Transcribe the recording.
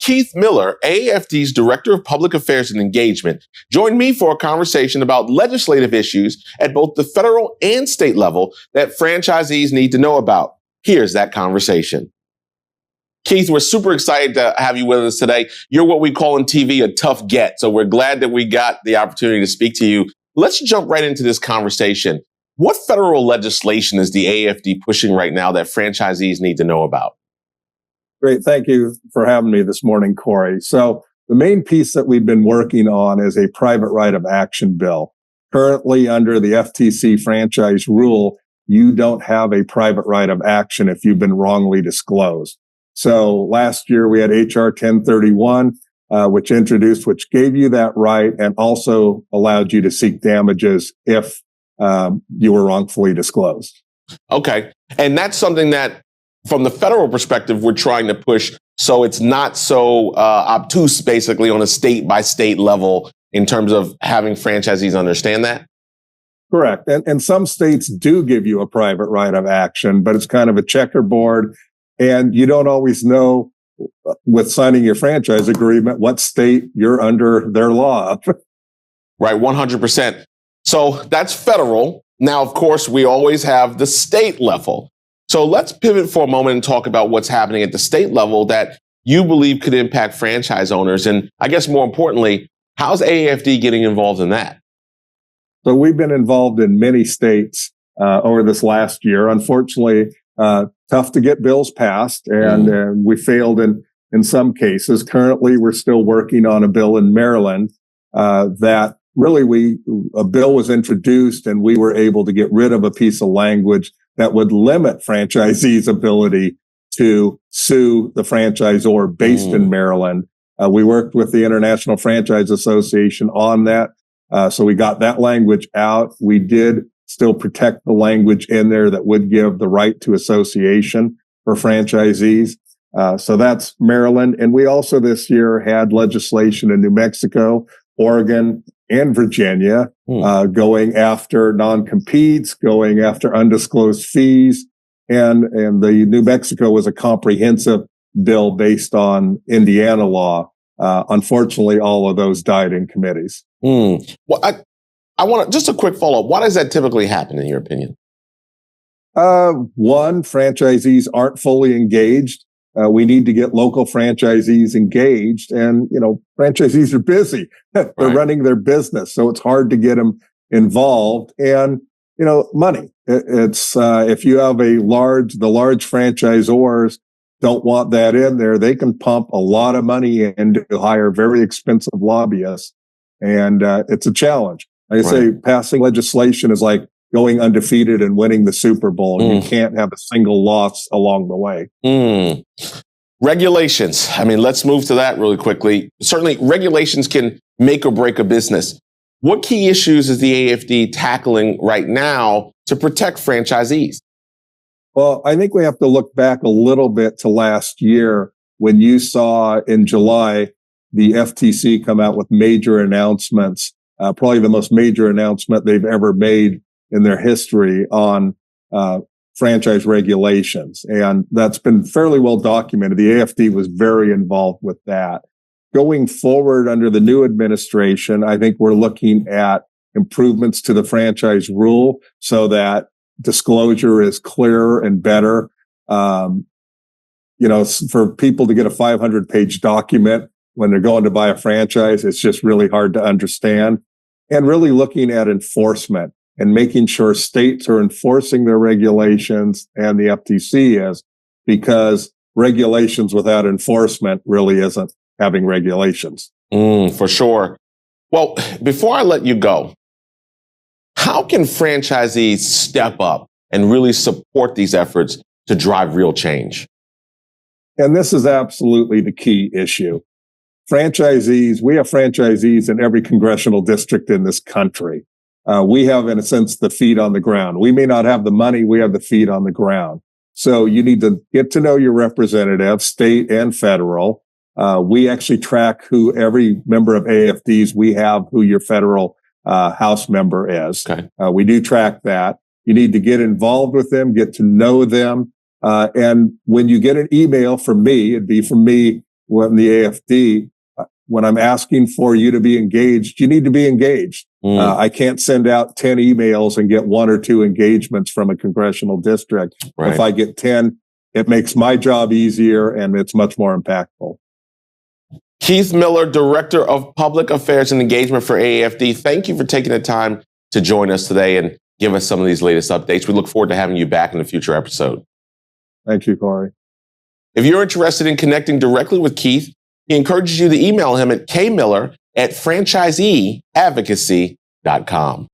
Keith Miller, AAFD's Director of Public Affairs and Engagement, joined me for a conversation about legislative issues at both the federal and state level that franchisees need to know about. Here's that conversation. Keith, we're super excited to have you with us today. You're what we call in TV a tough get, so we're glad that we got the opportunity to speak to you. Let's jump right into this conversation. What federal legislation is the AAFD pushing right now that franchisees need to know about? Great. Thank you for having me this morning, Corey. So the main piece that we've been working on is a private right of action bill. Currently, under the FTC franchise rule, you don't have a private right of action if you've been wrongly disclosed. So last year we had HR 1031, which gave you that right and also allowed you to seek damages if you were wrongfully disclosed. Okay. And that's something that, from the federal perspective, we're trying to push so it's not so obtuse, basically, on a state-by-state level in terms of having franchisees understand that? Correct. And some states do give you a private right of action, but it's kind of a checkerboard, and you don't always know with signing your franchise agreement what state you're under their law. Right, 100%. So that's federal. Now, of course, we always have the state level. So let's pivot for a moment and talk about what's happening at the state level that you believe could impact franchise owners. And I guess more importantly, how's AAFD getting involved in that? So we've been involved in many states over this last year. Unfortunately, tough to get bills passed, and we failed in some cases. Currently, we're still working on a bill in Maryland that really a bill was introduced and we were able to get rid of a piece of language that would limit franchisees' ability to sue the franchisor based in Maryland. We worked with the International Franchise Association on that. So we got that language out. We did still protect the language in there that would give the right to association for franchisees. So that's Maryland. And we also this year had legislation in New Mexico, Oregon, and Virginia, going after non-competes, going after undisclosed fees. And the New Mexico was a comprehensive bill based on Indiana law. Unfortunately, all of those died in committees. Well, I want just a quick follow-up. Why does that typically happen, in your opinion? One, franchisees aren't fully engaged. We need to get local franchisees engaged, and franchisees are busy. They're running their business, so it's hard to get them involved. And money. It's if you have the large franchisors don't want that in there, they can pump a lot of money in to hire very expensive lobbyists, and it's a challenge. Like I say, passing legislation is like going undefeated and winning the Super Bowl. You can't have a single loss along the way. Regulations. I mean, let's move to that really quickly. Certainly, regulations can make or break a business. What key issues is the AAFD tackling right now to protect franchisees? Well, I think we have to look back a little bit to last year when you saw in July the FTC come out with major announcements, probably the most major announcement they've ever made in their history on franchise regulations. And that's been fairly well documented. The AFD was very involved with that. Going forward under the new administration, I think we're looking at improvements to the franchise rule so that disclosure is clearer and better. For people to get a 500-page document when they're going to buy a franchise, it's just really hard to understand. And really looking at enforcement and making sure states are enforcing their regulations and the FTC is, because regulations without enforcement really isn't having regulations. For sure. Well, before I let you go, how can franchisees step up and really support these efforts to drive real change? And this is absolutely the key issue. We have franchisees in every congressional district in this country. We have, in a sense, the feet on the ground. We may not have the money, we have the feet on the ground. So you need to get to know your representative, state and federal. We actually track who every member of AFDs we have, who your federal House member is. Okay. We do track that. You need to get involved with them, get to know them. And when you get an email from me, it'd be from me when the AFD, when I'm asking for you to be engaged, you need to be engaged. I can't send out 10 emails and get 1 or 2 engagements from a congressional district. Right. If I get 10, it makes my job easier and it's much more impactful. Keith Miller, Director of Public Affairs and Engagement for AAFD, thank you for taking the time to join us today and give us some of these latest updates. We look forward to having you back in a future episode. Thank you, Corey. If you're interested in connecting directly with Keith, he encourages you to email him at kmiller@franchiseeadvocacy.com.